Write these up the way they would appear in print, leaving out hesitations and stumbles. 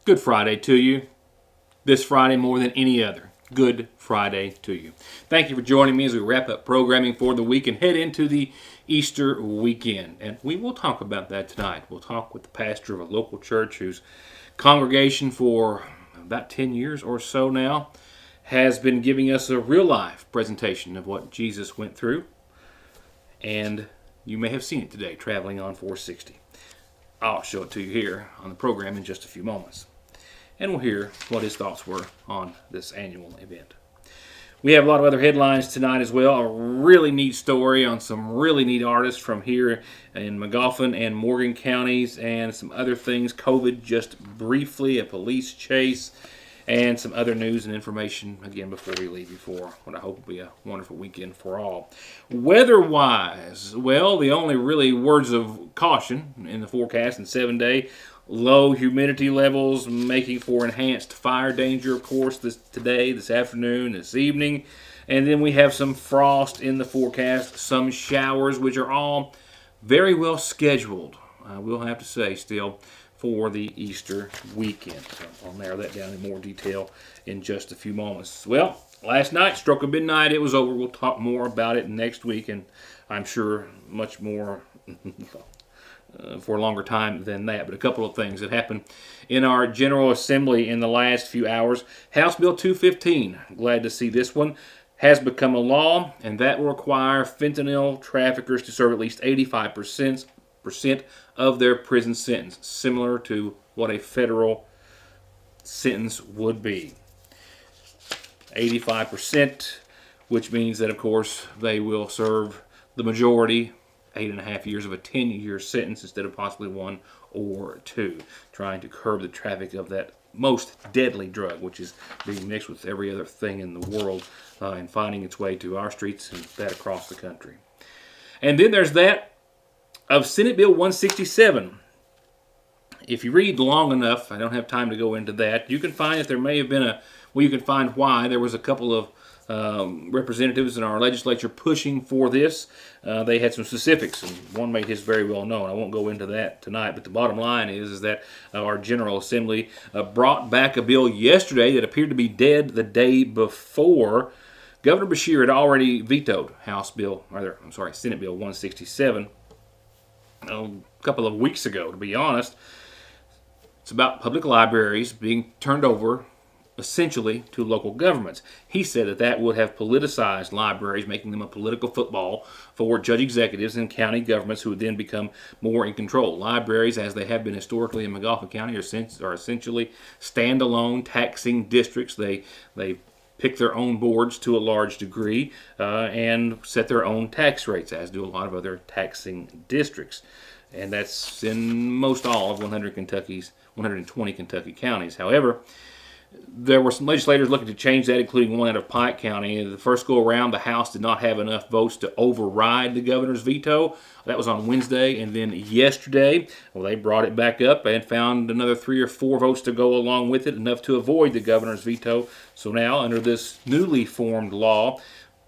Good Friday to you. This Friday more than any other. Good Friday to you. Thank you for joining me as we wrap up programming for the week and head into the Easter weekend. And we will talk about that tonight. We'll talk with the pastor of a local church whose congregation for about 10 years or so now has been giving us a real-life presentation of what Jesus went through. And you may have seen it today traveling on 460. I'll show it to you here on the program in just a few moments. And we'll hear what his thoughts were on this annual event. We have a lot of other headlines tonight as well. A really neat story on some really neat artists from here in Magoffin and Morgan counties, and some other things. COVID just briefly, a police chase, and some other news and information, again, before we leave you for what I hope will be a wonderful weekend for all. Weather-wise, well, the only really words of caution in the forecast and 7-day, low humidity levels making for enhanced fire danger, of course, today, this afternoon, this evening. And then we have some frost in the forecast, some showers, which are all very well scheduled, I will have to say still, for the Easter weekend. So I'll narrow that down in more detail in just a few moments. Well, last night, stroke of midnight, it was over. We'll talk more about it next week, and I'm sure much more for a longer time than that. But a couple of things that happened in our General Assembly in the last few hours. House Bill 215, glad to see this one, has become a law, and that will require fentanyl traffickers to serve at least 85% of their prison sentence, similar to what a federal sentence would be. 85%, which means that, of course, they will serve the majority, 8.5 years of a 10-year sentence instead of possibly 1 or 2, trying to curb the traffic of that most deadly drug, which is being mixed with every other thing in the world and finding its way to our streets and that across the country. And then there's that of Senate Bill 167. If you read long enough, I don't have time to go into that, you can find that there may have been you can find why there was a couple of representatives in our legislature pushing for this. They had some specifics, and one made his very well known. I won't go into that tonight, but the bottom line is that our General Assembly brought back a bill yesterday that appeared to be dead the day before. Governor Beshear had already vetoed Senate Bill 167 a couple of weeks ago, to be honest. It's about public libraries being turned over essentially to local governments. He said that would have politicized libraries, making them a political football for judge executives and county governments who would then become more in control. Libraries, as they have been historically in Magoffin County, are essentially standalone taxing districts. They pick their own boards to a large degree and set their own tax rates, as do a lot of other taxing districts. And that's in most all of 120 Kentucky counties. However, there were some legislators looking to change that, including one out of Pike County. The first go around, the House did not have enough votes to override the governor's veto. That was on Wednesday. And then yesterday, they brought it back up and found another 3 or 4 votes to go along with it, enough to avoid the governor's veto. So now, under this newly formed law,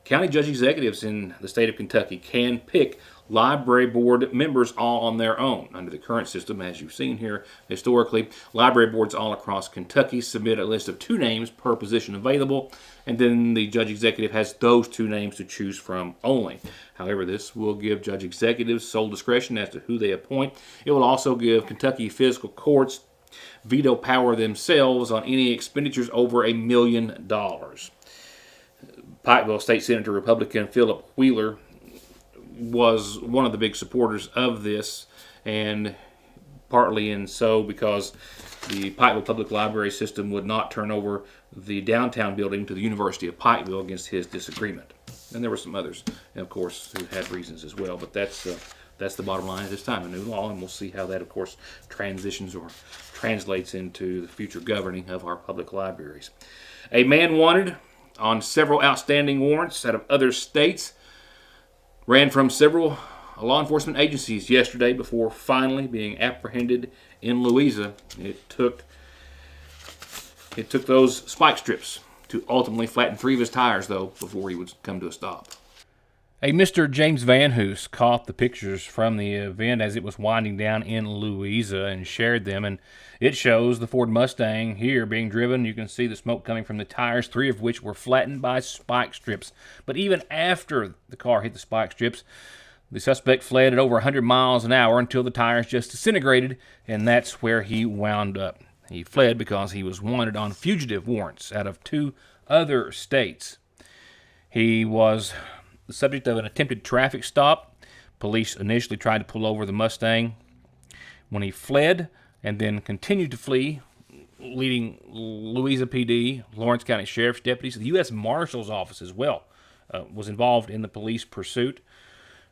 county judge executives in the state of Kentucky can pick library board members all on their own. Under the current system, as you've seen here historically, library boards all across Kentucky submit a list of 2 names per position available, and then the judge executive has those 2 names to choose from only. However, this will give judge executives sole discretion as to who they appoint. It will also give Kentucky fiscal courts veto power themselves on any expenditures over $1 million. Pikeville State Senator Republican Philip Wheeler was one of the big supporters of this, and partly in so because the Pikeville Public Library System would not turn over the downtown building to the University of Pikeville against his disagreement. And there were some others, of course, who had reasons as well, but that's the bottom line at this time, a new law, and we'll see how that, of course, transitions or translates into the future governing of our public libraries. A man wanted on several outstanding warrants out of other states ran from several law enforcement agencies yesterday before finally being apprehended in Louisa. It took those spike strips to ultimately flatten 3 of his tires, though, before he would come to a stop. A Mr. James Van Hoos caught the pictures from the event as it was winding down in Louisa and shared them, and it shows the Ford Mustang here being driven. You can see the smoke coming from the tires, 3 of which were flattened by spike strips. But even after the car hit the spike strips, the suspect fled at over 100 miles an hour until the tires just disintegrated, and that's where he wound up. He fled because he was wanted on fugitive warrants out of 2 other states. He was the subject of an attempted traffic stop. Police initially tried to pull over the Mustang when he fled and then continued to flee, leading Louisa PD, Lawrence County Sheriff's deputies, the U.S. Marshal's Office as well was involved in the police pursuit.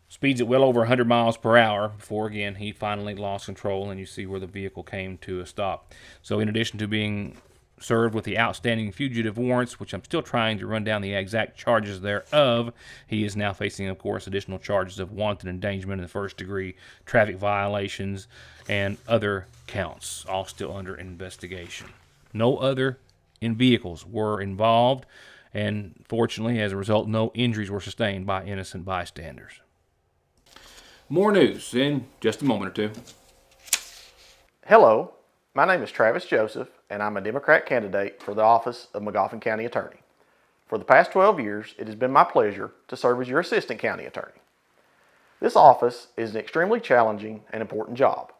Speeds at well over 100 miles per hour before, again, he finally lost control, and you see where the vehicle came to a stop. So in addition to being served with the outstanding fugitive warrants, which I'm still trying to run down the exact charges thereof, he is now facing, of course, additional charges of wanton endangerment in the first degree, traffic violations, and other counts, all still under investigation. No other vehicles were involved, and fortunately, as a result, no injuries were sustained by innocent bystanders. More news in just a moment or two. Hello, my name is Travis Joseph, and I'm a Democrat candidate for the office of Magoffin County Attorney. For the past 12 years, it has been my pleasure to serve as your Assistant County Attorney. This office is an extremely challenging and important job.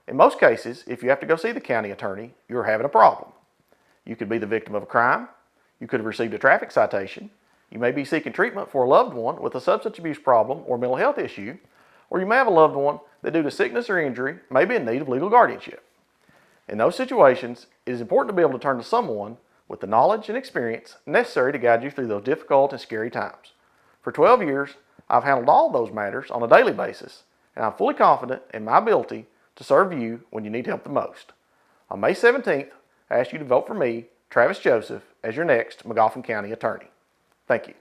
In most cases, if you have to go see the county attorney, you're having a problem. You could be the victim of a crime, you could have received a traffic citation, you may be seeking treatment for a loved one with a substance abuse problem or mental health issue, or you may have a loved one that due to sickness or injury may be in need of legal guardianship. In those situations, it is important to be able to turn to someone with the knowledge and experience necessary to guide you through those difficult and scary times. For 12 years, I've handled all those matters on a daily basis, and I'm fully confident in my ability to serve you when you need help the most. On May 17th, I ask you to vote for me, Travis Joseph, as your next Magoffin County Attorney. Thank you.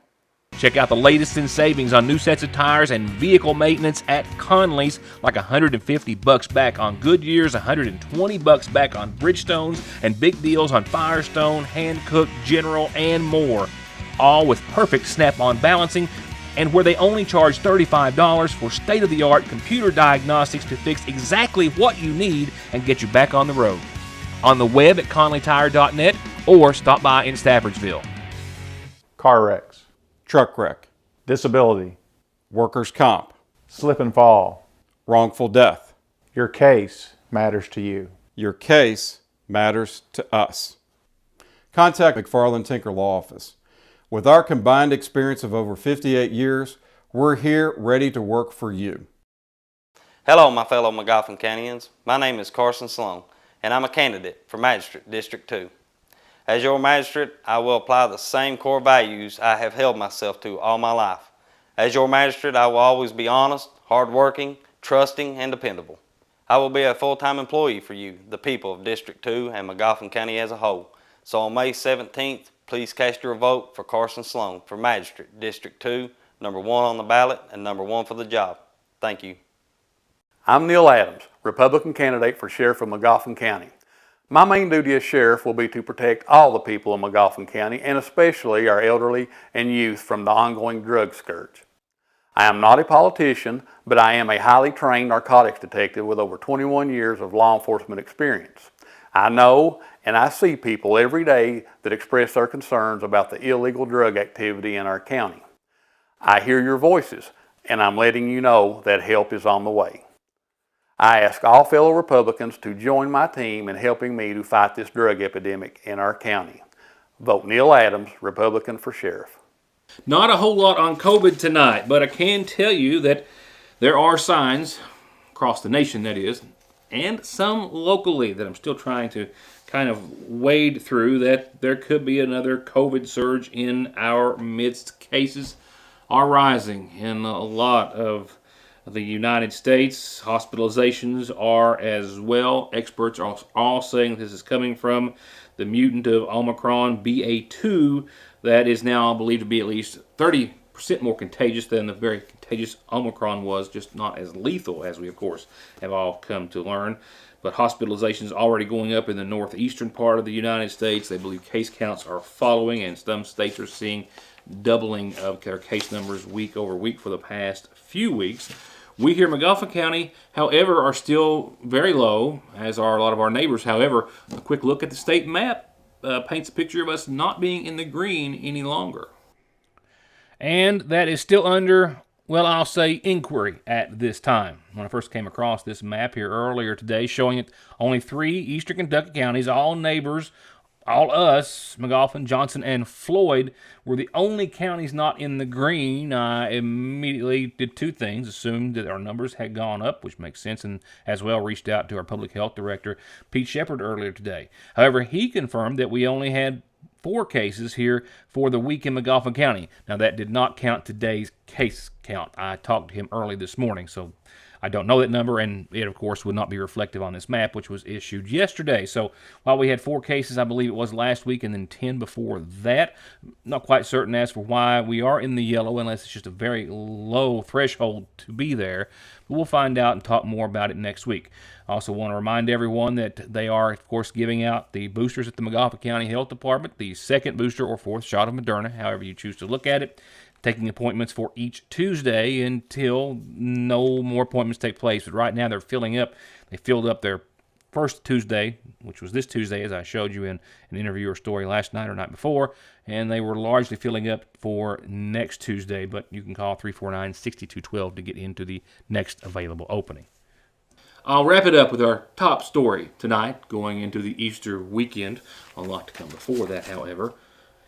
Check out the latest in savings on new sets of tires and vehicle maintenance at Conley's, like $150 back on Goodyears, $120 back on Bridgestones, and big deals on Firestone, Hankook, General, and more. All with perfect snap-on balancing, and where they only charge $35 for state-of-the-art computer diagnostics to fix exactly what you need and get you back on the road. On the web at conleytire.net or stop by in Staffordsville. Car wrecks, truck wreck, disability, workers' comp, slip and fall. wrongful death. Your case matters to you. Your case matters to us. Contact McFarland Tinker Law Office. With our combined experience of over 58 years, we're here ready to work for you. Hello, my fellow Magoffin Countyans. My name is Carson Sloan, and I'm a candidate for Magistrate District 2. As your magistrate, I will apply the same core values I have held myself to all my life. As your magistrate, I will always be honest, hardworking, trusting, and dependable. I will be a full-time employee for you, the people of District 2 and Magoffin County as a whole. So on May 17th, please cast your vote for Carson Sloan for Magistrate District 2, number 1 on the ballot and number 1 for the job. Thank you. I'm Neil Adams, Republican candidate for Sheriff of Magoffin County. My main duty as sheriff will be to protect all the people of Magoffin County, and especially our elderly and youth, from the ongoing drug scourge. I am not a politician, but I am a highly trained narcotics detective with over 21 years of law enforcement experience. I know and I see people every day that express their concerns about the illegal drug activity in our county. I hear your voices, and I'm letting you know that help is on the way. I ask all fellow Republicans to join my team in helping me to fight this drug epidemic in our county. Vote Neil Adams, Republican for Sheriff. Not a whole lot on COVID tonight, but I can tell you that there are signs, across the nation that is, and some locally that I'm still trying to kind of wade through, that there could be another COVID surge in our midst. Cases are rising in a lot of the United States. Hospitalizations are as well. Experts are all saying this is coming from the mutant of Omicron, BA2, that is now believed to be at least 30% more contagious than the very contagious Omicron was, just not as lethal, as we, of course, have all come to learn. But hospitalizations already going up in the northeastern part of the United States. They believe case counts are following, and some states are seeing doubling of their case numbers week over week for the past few weeks. We here in McGoffin County, however, are still very low, as are a lot of our neighbors. However, a quick look at the state map paints a picture of us not being in the green any longer. And that is still under, well, I'll say inquiry at this time. When I first came across this map here earlier today showing that only 3 eastern Kentucky counties, all neighbors, all us, McGoffin, Johnson, and Floyd, were the only counties not in the green, I immediately did 2 things. Assumed that our numbers had gone up, which makes sense, and as well reached out to our public health director, Pete Shepard, earlier today. However, he confirmed that we only had 4 cases here for the week in McGoffin County. Now, that did not count today's case count. I talked to him early this morning, so I don't know that number, and it, of course, would not be reflective on this map, which was issued yesterday. So while we had 4 cases, I believe it was last week, and then 10 before that, not quite certain as for why we are in the yellow, unless it's just a very low threshold to be there. But we'll find out and talk more about it next week. I also want to remind everyone that they are, of course, giving out the boosters at the McGoffin County Health Department, the 2nd booster or 4th shot of Moderna, however you choose to look at it. Taking appointments for each Tuesday until no more appointments take place. But right now they're filling up. They filled up their first Tuesday, which was this Tuesday, as I showed you in an interview or story last night or night before, and they were largely filling up for next Tuesday, but you can call 349-6212 to get into the next available opening. I'll wrap it up with our top story tonight, going into the Easter weekend. A lot to come before that, however.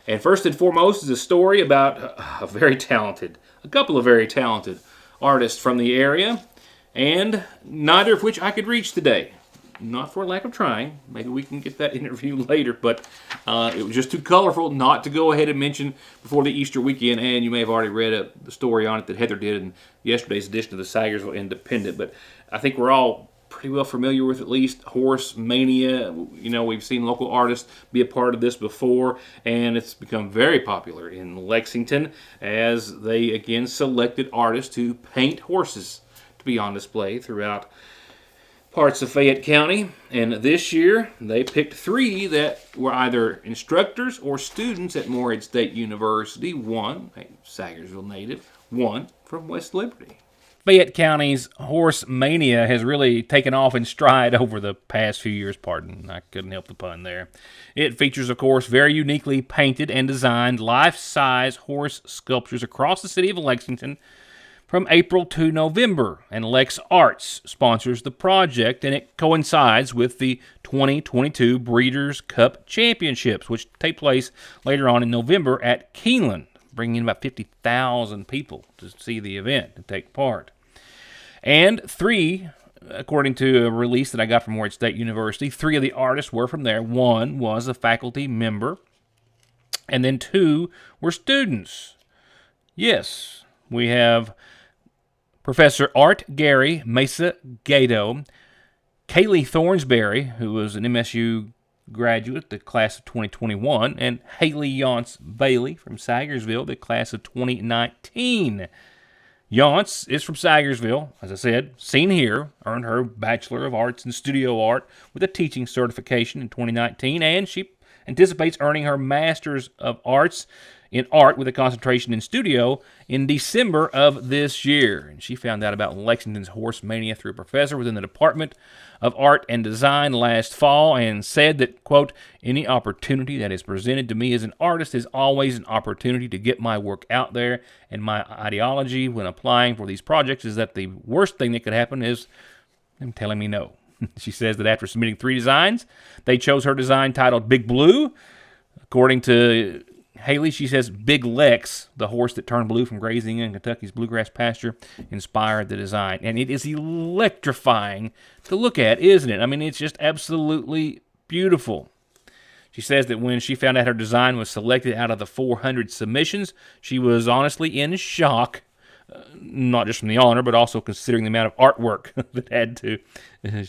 And first and foremost is a story about a couple of very talented artists from the area, and neither of which I could reach today. Not for lack of trying. Maybe we can get that interview later, but it was just too colorful not to go ahead and mention before the Easter weekend, and you may have already read the story on it that Heather did in yesterday's edition of the Sagersville Independent, but I think we're all pretty well familiar with at least horse mania. You know, we've seen local artists be a part of this before, and it's become very popular in Lexington as they again selected artists to paint horses to be on display throughout parts of Fayette County. And this year they picked 3 that were either instructors or students at Morehead State University, 1 a Sagersville native, 1 from West Liberty. Fayette County's horse mania has really taken off in stride over the past few years. Pardon, I couldn't help the pun there. It features, of course, very uniquely painted and designed life-size horse sculptures across the city of Lexington from April to November. And Lex Arts sponsors the project, and it coincides with the 2022 Breeders' Cup Championships, which take place later on in November at Keeneland, bringing in about 50,000 people to see the event and take part. And 3, according to a release that I got from Morehead State University, 3 of the artists were from there. 1 was a faculty member, and then 2 were students. Yes, we have Professor Art Gary Mesa Gato, Kaylee Thornsberry, who was an MSU graduate, the class of 2021, and Haley Yance Bailey from Sagersville, the class of 2019. Yance is from Sagersville, as I said, seen here, earned her Bachelor of Arts in Studio Art with a teaching certification in 2019, and she anticipates earning her Master's of Arts in Art with a concentration in Studio in December of this year. And she found out about Lexington's horse mania through a professor within the Department of Art and Design last fall, and said that, quote, "Any opportunity that is presented to me as an artist is always an opportunity to get my work out there, and my ideology when applying for these projects is that the worst thing that could happen is them telling me no." She says that after submitting 3 designs, they chose her design titled Big Blue. According to Haley, she says Big Lex, the horse that turned blue from grazing in Kentucky's bluegrass pasture, inspired the design. And it is electrifying to look at, isn't it? I mean, it's just absolutely beautiful. She says that when she found out her design was selected out of the 400 submissions, she was honestly in shock, not just from the honor, but also considering the amount of artwork that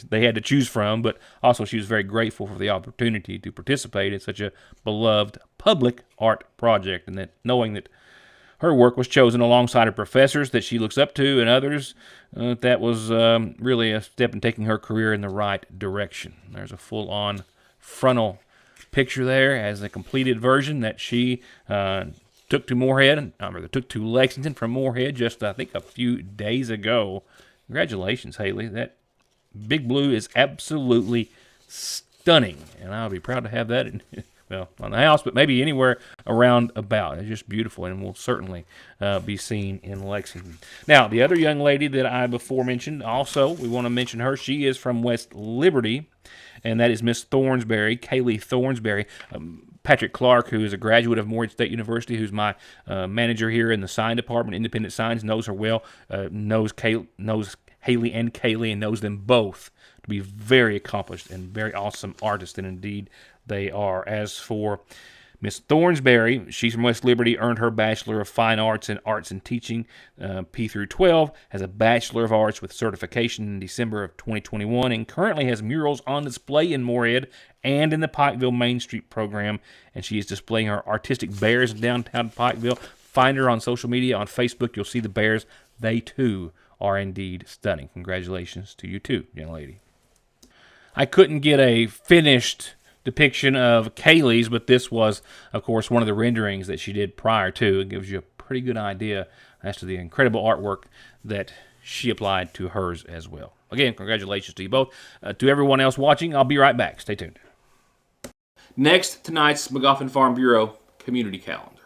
they had to choose from. But also she was very grateful for the opportunity to participate in such a beloved public art project, and that knowing that her work was chosen alongside of professors that she looks up to and others, that was really a step in taking her career in the right direction. There's a full-on frontal picture there as a completed version that she took to Moorhead, or took to Lexington from Moorhead just, I think, a few days ago. Congratulations, Haley. That Big Blue is absolutely stunning, and I'll be proud to have that on the house, but maybe anywhere around about. It's just beautiful, and will certainly be seen in Lexington. Now, the other young lady that I before mentioned, also, we want to mention her. She is from West Liberty, and that is Miss Thornsberry, Kaylee Thornsberry. Patrick Clark, who is a graduate of Moorhead State University, who's my manager here in the sign department, Independent Signs, knows her well, knows Haley and Kaylee, and knows them both to be very accomplished and very awesome artists, and indeed they are. As for Miss Thornsberry, she's from West Liberty, earned her Bachelor of Fine Arts in Arts and Teaching, P through 12, has a Bachelor of Arts with certification in December of 2021, and currently has murals on display in Moorhead and in the Pikeville Main Street program, and she is displaying her artistic bears in downtown Pikeville. Find her on social media, on Facebook. You'll see the bears. They, too, are indeed stunning. Congratulations to you, too, young lady. I couldn't get a finished depiction of Kaylee's, but this was, of course, one of the renderings that she did prior to. It gives you a pretty good idea as to the incredible artwork that she applied to hers as well. Again, congratulations to you both. To everyone else watching, I'll be right back. Stay tuned. Next, tonight's McGoffin Farm Bureau community calendar.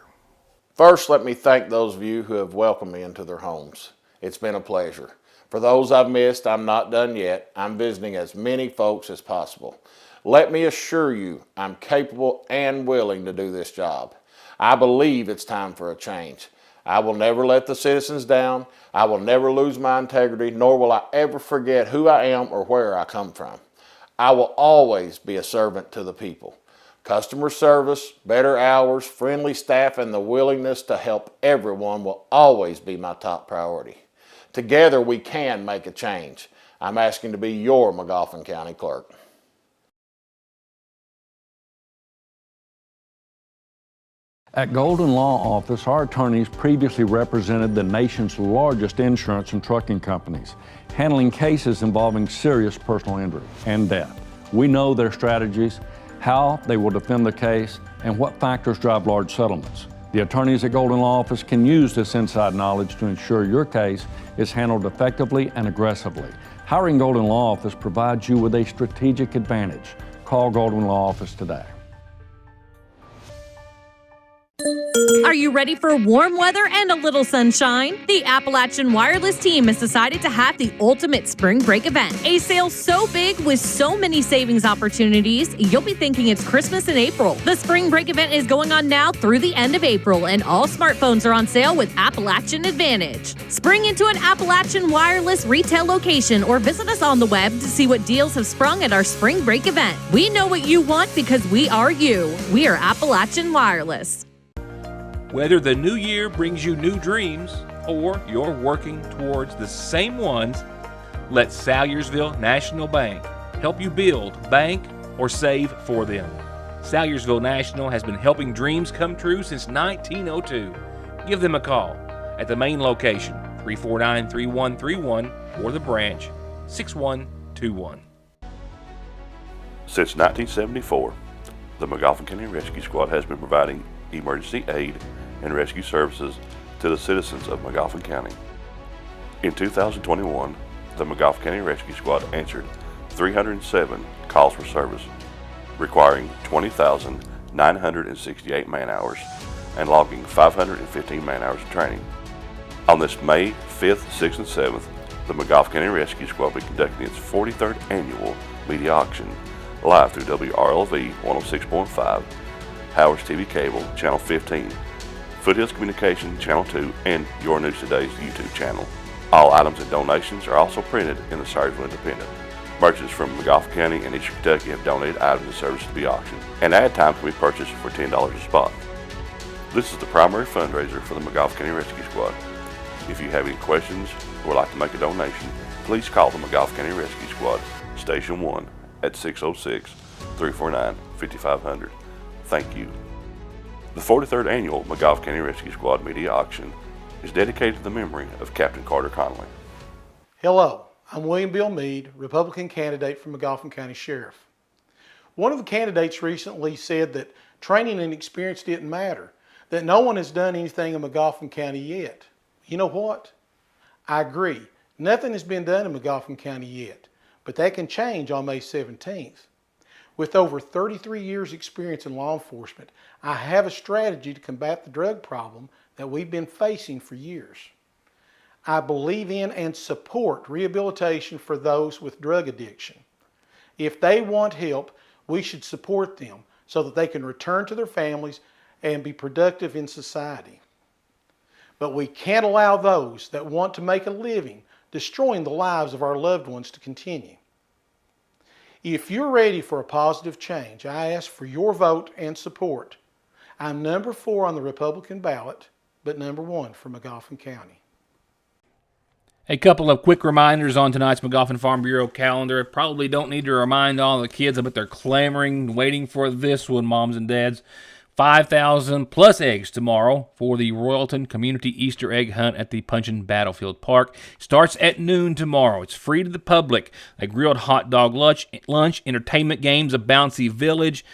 First, let me thank those of you who have welcomed me into their homes. It's been a pleasure. For those I've missed, I'm not done yet. I'm visiting as many folks as possible. Let me assure you, I'm capable and willing to do this job. I believe it's time for a change. I will never let the citizens down. I will never lose my integrity, nor will I ever forget who I am or where I come from. I will always be a servant to the people. Customer service, better hours, friendly staff, and the willingness to help everyone will always be my top priority. Together we can make a change. I'm asking to be your McGoffin County Clerk. At Golden Law Office, our attorneys previously represented the nation's largest insurance and trucking companies, handling cases involving serious personal injury and death. We know their strategies, how they will defend the case, and what factors drive large settlements. The attorneys at Golden Law Office can use this inside knowledge to ensure your case is handled effectively and aggressively. Hiring Golden Law Office provides you with a strategic advantage. Call Golden Law Office today. Are you ready for warm weather and a little sunshine? The Appalachian Wireless team has decided to have the ultimate spring break event. A sale so big with so many savings opportunities, you'll be thinking it's Christmas in April. The spring break event is going on now through the end of April, and all smartphones are on sale with Appalachian Advantage. Spring into an Appalachian Wireless retail location or visit us on the web to see what deals have sprung at our spring break event. We know what you want because we are you. We are Appalachian Wireless. Whether the new year brings you new dreams or you're working towards the same ones, let Salyersville National Bank help you build, bank, or save for them. Salyersville National has been helping dreams come true since 1902. Give them a call at the main location, 349-3131, or the branch, 6121. Since 1974, the McGoffin County Rescue Squad has been providing emergency aid and rescue services to the citizens of McGoffin County. In 2021, the McGoffin County Rescue Squad answered 307 calls for service, requiring 20,968 man-hours and logging 515 man-hours of training. On this May 5th, 6th, and 7th, the McGoffin County Rescue Squad will be conducting its 43rd annual media auction live through WRLV 106.5, Howard's TV Cable, Channel 15, Foothills Communication, Channel 2, and YourNewsToday's YouTube channel. All items and donations are also printed in the Salyersville Independent. Merchants from McGoffin County and Eastern Kentucky have donated items and services to be auctioned, and ad time can be purchased for $10 a spot. This is the primary fundraiser for the McGoffin County Rescue Squad. If you have any questions or would like to make a donation, please call the McGoffin County Rescue Squad, Station 1, at 606-349-5500. Thank you. The 43rd Annual McGoffin County Rescue Squad Media Auction is dedicated to the memory of Captain Carter Connolly. Hello, I'm William Bill Meade, Republican candidate for McGoffin County Sheriff. One of the candidates recently said that training and experience didn't matter. that no one has done anything in McGoffin County yet. You know what? I agree. Nothing has been done in McGoffin County yet, but that can change on May 17th. With over 33 years experience in law enforcement, I have a strategy to combat the drug problem that we've been facing for years. I believe in and support rehabilitation for those with drug addiction. If they want help, we should support them so that they can return to their families and be productive in society. But we can't allow those that want to make a living destroying the lives of our loved ones to continue. If you're ready for a positive change, I ask for your vote and support. I'm number 4 on the Republican ballot, but number 1 for McGoffin County. A couple of quick reminders on tonight's McGoffin Farm Bureau calendar. Probably don't need to remind all the kids, but they're clamoring, waiting for this one, moms and dads. 5,000 plus eggs tomorrow for the Royalton Community Easter Egg Hunt at the Punchin Battlefield Park. Starts at noon tomorrow. It's free to the public. A grilled hot dog lunch, entertainment games, a bouncy village,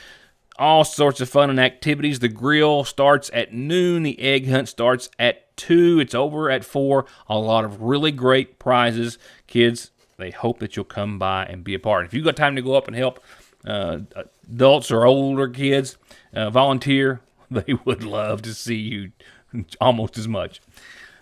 all sorts of fun and activities. The grill starts at noon. The egg hunt starts at 2. It's over at 4. A lot of really great prizes. Kids, they hope that you'll come by and be a part. If you've got time to go up and help adults or older kids volunteer, they would love to see you almost as much.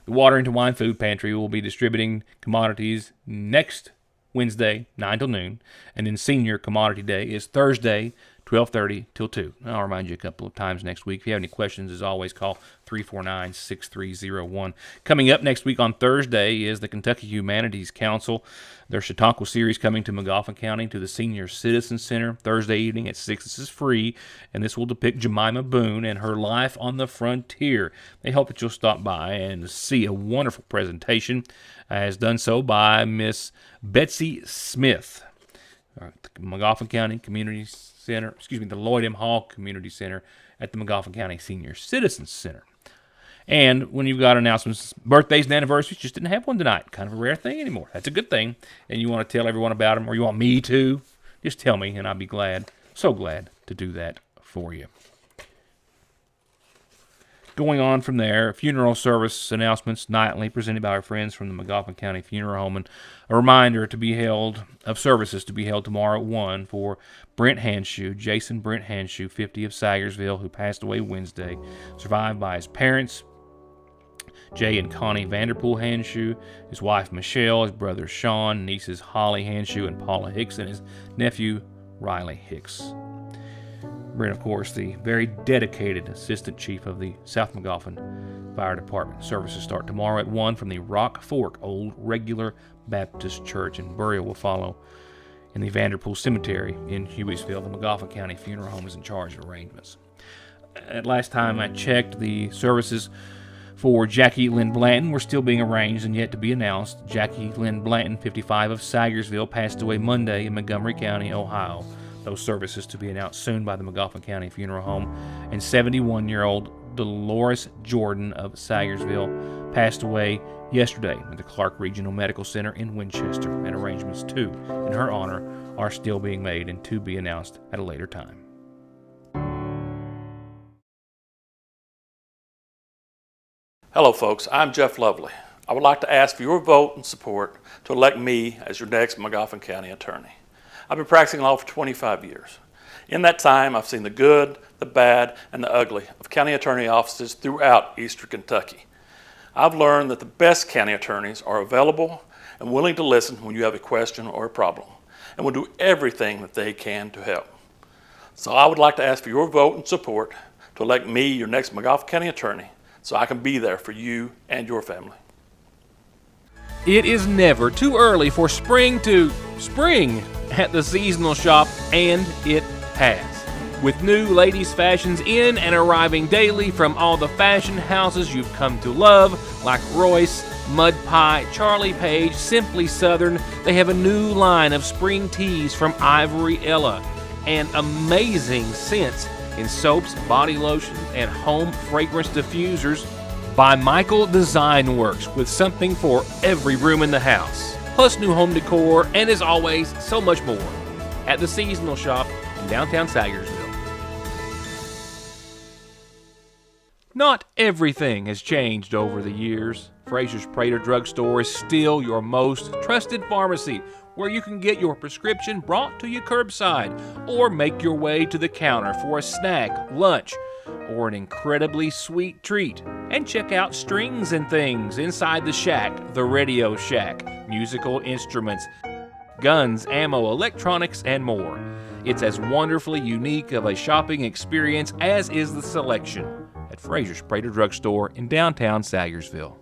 The Water into Wine Food Pantry will be distributing commodities next Wednesday, 9 till noon, and then Senior Commodity Day is Thursday, 12:30 till 2. I'll remind you a couple of times next week. If you have any questions, as always, call 349-6301. Coming up next week on Thursday is the Kentucky Humanities Council. Their Chautauqua series coming to McGoffin County to the Senior Citizen Center Thursday evening at 6. This is free, and this will depict Jemima Boone and her life on the frontier. They hope that you'll stop by and see a wonderful presentation, as done so by Miss Betsy Smith. The McGoffin County Community Center, the Lloyd M. Hall Community Center at the McGoffin County Senior Citizens Center. And when you've got announcements, birthdays and anniversaries, just didn't have one tonight. Kind of a rare thing anymore. That's a good thing. And you want to tell everyone about them, or you want me to, just tell me, and I'll be glad, so glad to do that for you. Going on from there, funeral service announcements nightly presented by our friends from the McGoffin County Funeral Home, and a reminder of services to be held tomorrow at 1 for Brent Hanshoe, Jason Brent Hanshoe, 50 of Sagersville, who passed away Wednesday, survived by his parents, Jay and Connie Vanderpool Hanshoe, his wife Michelle, his brother Sean, nieces Holly Hanshoe and Paula Hicks, and his nephew Riley Hicks. Brent, of course, the very dedicated assistant chief of the South McGoffin Fire Department. Services start tomorrow at 1 from the Rock Fork Old Regular Baptist Church, and burial will follow in the Vanderpool Cemetery in Hueysville. The McGoffin County Funeral Home is in charge of arrangements. At last time I checked, the services for Jackie Lynn Blanton were still being arranged and yet to be announced. Jackie Lynn Blanton, 55 of Sagersville, passed away Monday in Montgomery County, Ohio. Those services to be announced soon by the McGoffin County Funeral Home. And 71-year-old Dolores Jordan of Sagersville passed away yesterday at the Clark Regional Medical Center in Winchester, and arrangements too in her honor are still being made and to be announced at a later time. Hello folks, I'm Jeff Lovely. I would like to ask for your vote and support to elect me as your next McGoffin County attorney. I've been practicing law for 25 years. In that time, I've seen the good, the bad, and the ugly of county attorney offices throughout eastern Kentucky. I've learned that the best county attorneys are available and willing to listen when you have a question or a problem, and will do everything that they can to help. So I would like to ask for your vote and support to elect me your next McGoffin County attorney, so I can be there for you and your family. It is never too early for spring to spring at the seasonal shop, and it has. With new ladies' fashions in and arriving daily from all the fashion houses you've come to love, like Royce, Mud Pie, Charlie Page, Simply Southern, they have a new line of spring tees from Ivory Ella, and amazing scents in soaps, body lotions, and home fragrance diffusers by Michael Design Works, with something for every room in the house. Plus new home decor, and as always, so much more at the seasonal shop in downtown Sagersville. Not everything has changed over the years. Frazier's Prater Drugstore is still your most trusted pharmacy, where you can get your prescription brought to you curbside or make your way to the counter for a snack, lunch, or an incredibly sweet treat. And check out Strings and Things inside the shack, the Radio Shack, musical instruments, guns, ammo, electronics, and more. It's as wonderfully unique of a shopping experience as is the selection at Frazier's Prater Drugstore in downtown Salyersville.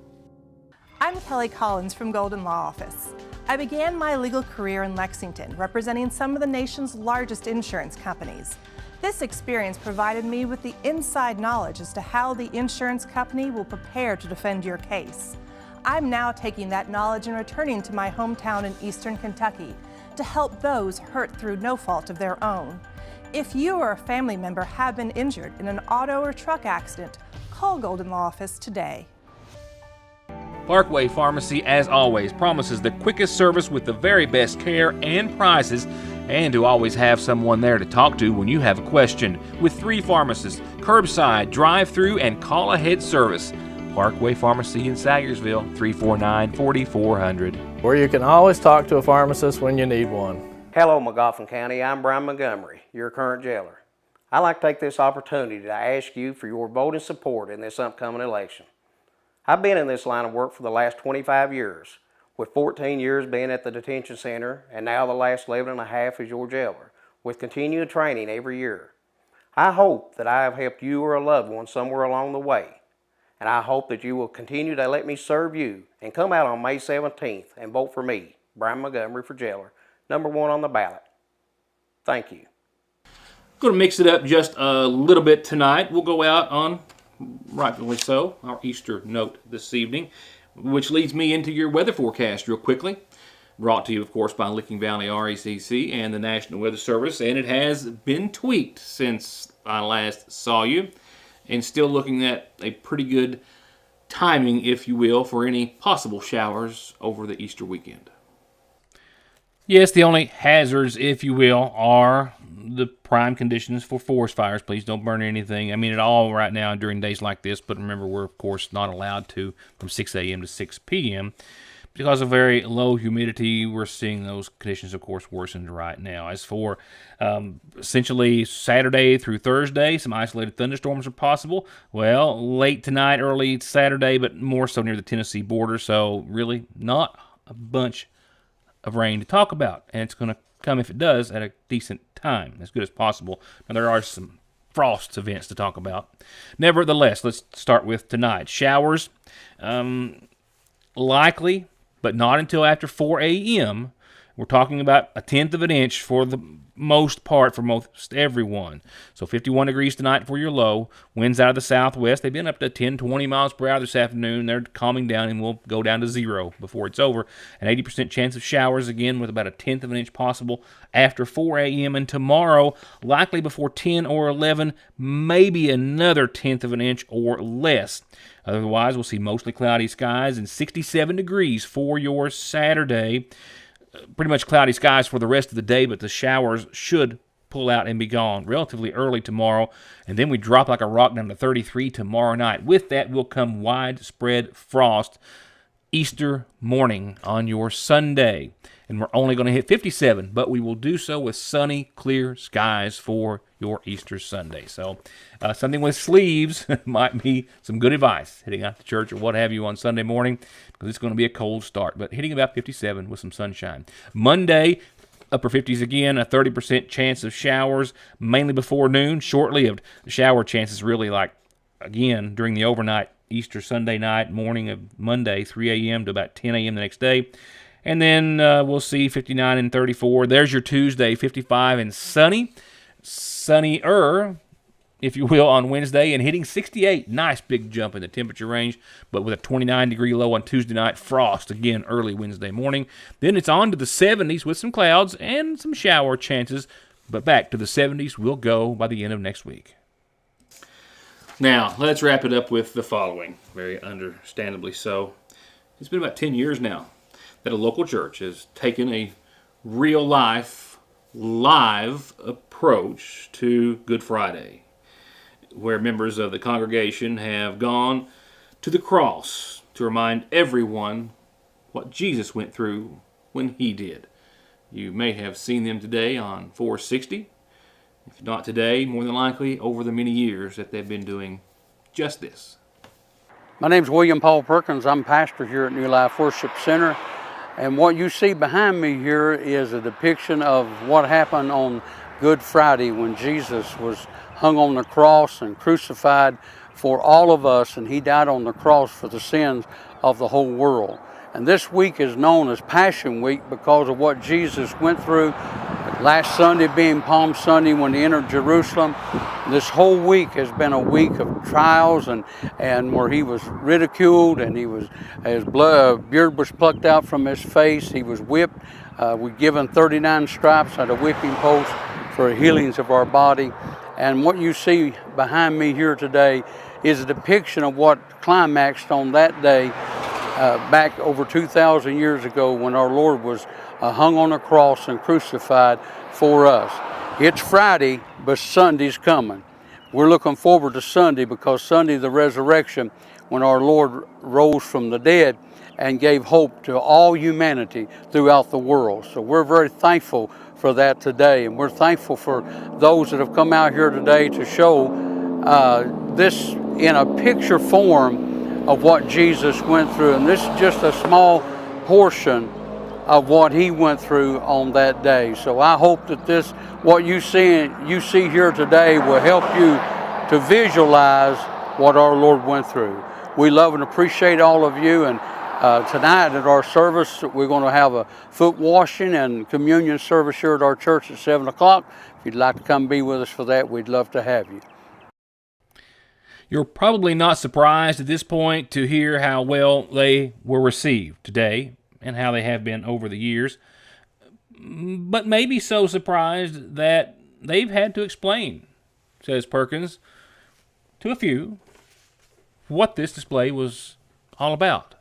I'm Kelly Collins from Golden Law Office. I began my legal career in Lexington, representing some of the nation's largest insurance companies. This experience provided me with the inside knowledge as to how the insurance company will prepare to defend your case. I'm now taking that knowledge and returning to my hometown in Eastern Kentucky to help those hurt through no fault of their own. If you or a family member have been injured in an auto or truck accident, call Golden Law Office today. Parkway Pharmacy, as always, promises the quickest service with the very best care and prices, and to always have someone there to talk to when you have a question. With 3 pharmacists, curbside, drive-through, and call-ahead service. Parkway Pharmacy in Salyersville, 349-4400. Where you can always talk to a pharmacist when you need one. Hello, McGoffin County. I'm Brian Montgomery, your current jailer. I'd like to take this opportunity to ask you for your vote and support in this upcoming election. I've been in this line of work for the last 25 years, with 14 years being at the detention center, and now the last 11 and a half as your jailer, with continued training every year. I hope that I have helped you or a loved one somewhere along the way, and I hope that you will continue to let me serve you and come out on May 17th and vote for me, Brian Montgomery, for jailer, number 1 on the ballot. Thank you. Going to mix it up just a little bit tonight. We'll go out on, rightfully so, our Easter note this evening, which leads me into your weather forecast real quickly. Brought to you, of course, by Licking Valley RACC and the National Weather Service, and it has been tweaked since I last saw you, and still looking at a pretty good timing, if you will, for any possible showers over the Easter weekend. Yes, the only hazards, if you will, are the prime conditions for forest fires. Please don't burn anything. I mean, at all right now during days like this, but remember, we're, of course, not allowed to from 6 a.m. to 6 p.m. Because of very low humidity, we're seeing those conditions, of course, worsened right now. As for essentially Saturday through Thursday, some isolated thunderstorms are possible. Well, late tonight, early Saturday, but more so near the Tennessee border, so really not a bunch of rain to talk about, and it's going to come, if it does, at a decent time, as good as possible. Now, there are some frost events to talk about. Nevertheless, let's start with tonight. Showers, likely, but not until after 4 a.m. We're talking about 1/10 of an inch for the most part for most everyone. So 51 degrees tonight for your low. Winds out of the southwest. They've been up to 10, 20 miles per hour this afternoon. They're calming down and will go down to 0 before it's over. An 80% chance of showers again with about 1/10 of an inch possible after 4 a.m. And tomorrow, likely before 10 or 11, maybe another 1/10 of an inch or less. Otherwise, we'll see mostly cloudy skies and 67 degrees for your Saturday. Pretty much cloudy skies for the rest of the day, but the showers should pull out and be gone relatively early tomorrow. And then we drop like a rock down to 33 tomorrow night. With that will come widespread frost Easter morning on your Sunday. And we're only going to hit 57, but we will do so with sunny, clear skies for your Easter Sunday. So something with sleeves might be some good advice heading out to church or what have you on Sunday morning, because it's going to be a cold start, but hitting about 57 with some sunshine. Monday, upper 50s again, a 30% chance of showers, mainly before noon, short-lived. The shower chances really like, again, during the overnight, Easter Sunday night, morning of Monday, 3 a.m. to about 10 a.m. the next day. And then we'll see 59 and 34. There's your Tuesday, 55 and sunny. Sunnier, if you will, on Wednesday, and hitting 68. Nice big jump in the temperature range, but with a 29-degree low on Tuesday night. Frost again early Wednesday morning. Then it's on to the 70s with some clouds and some shower chances, but back to the 70s we'll go by the end of next week. Now, let's wrap it up with the following, very understandably so. It's been about 10 years now that a local church has taken a real-life, live approach to Good Friday. where members of the congregation have gone to the cross to remind everyone what Jesus went through when he did. You may have seen them today on 460. If not today, more than likely over the many years that they've been doing just this. My name's William Paul Perkins. I'm pastor here at New Life Worship Center. And what you see behind me here is a depiction of what happened on Good Friday when Jesus was hung on the cross and crucified for all of us, and he died on the cross for the sins of the whole world. And this week is known as Passion Week because of what Jesus went through. Last Sunday being Palm Sunday when he entered Jerusalem. This whole week has been a week of trials and where he was ridiculed and his beard was plucked out from his face. He was whipped. We're given 39 stripes at a whipping post for healings of our body. And what you see behind me here today is a depiction of what climaxed on that day back over 2,000 years ago when our Lord was hung on a cross and crucified for us. It's Friday, but Sunday's coming. We're looking forward to Sunday because Sunday, the resurrection, when our Lord rose from the dead and gave hope to all humanity throughout the world. So we're very thankful for that today, and we're thankful for those that have come out here today to show this in a picture form of what Jesus went through. And this is just a small portion of what he went through on that day. So I hope that this, what you see here today, will help you to visualize what our Lord went through. We love and appreciate all of you, and tonight at our service we're going to have a foot washing and communion service here at our church at 7 o'clock. If you'd like to come be with us for that, we'd love to have you. You're probably not surprised at this point to hear how well they were received today and how they have been over the years, but maybe so surprised that they've had to explain, says Perkins, to a few, what this display was all about.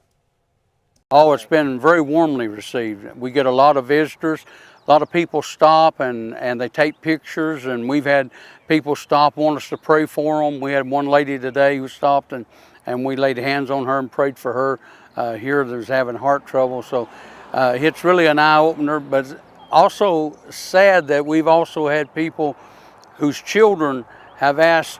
Oh, it's been very warmly received. We get a lot of visitors. A lot of people stop and they take pictures, and we've had people stop, want us to pray for them. We had one lady today who stopped and we laid hands on her and prayed for her here that was having heart trouble. So it's really an eye-opener, but also sad that we've also had people whose children have asked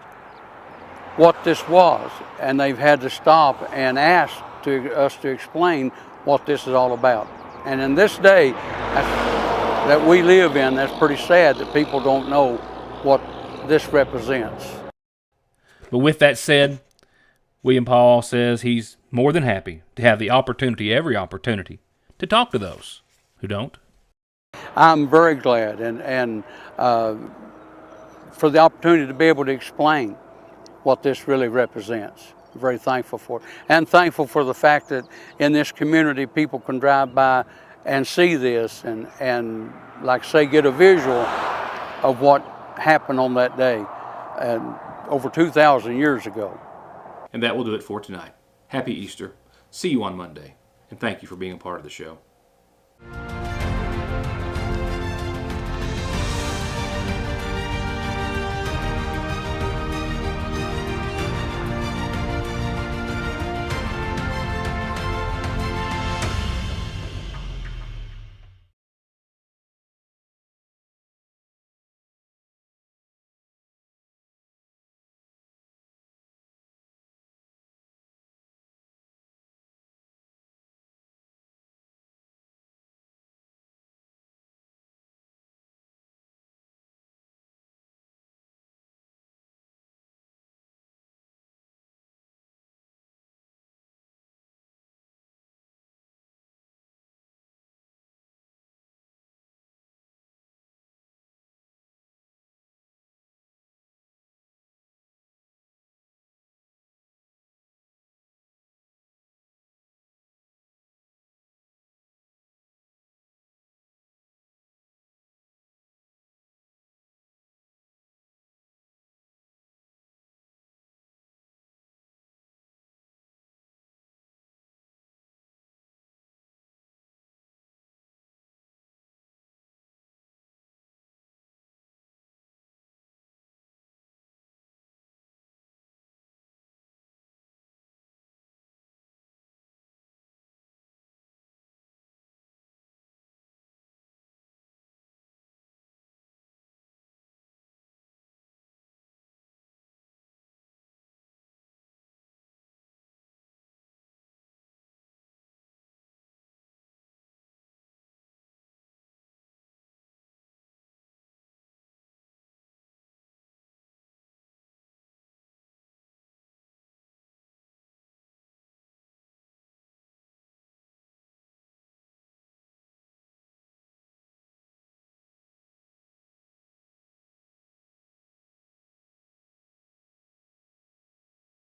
what this was, and they've had to stop and ask us to explain what this is all about. And in this day that we live in, that's pretty sad that people don't know what this represents. But with that said, William Paul says he's more than happy to have the opportunity, every opportunity, to talk to those who don't. I'm very glad and for the opportunity to be able to explain what this really represents. Very thankful for it, and thankful for the fact that in this community people can drive by and see this and like say get a visual of what happened on that day and over 2,000 years ago. And that will do it for tonight. Happy Easter. See you on Monday, and thank you for being a part of the show.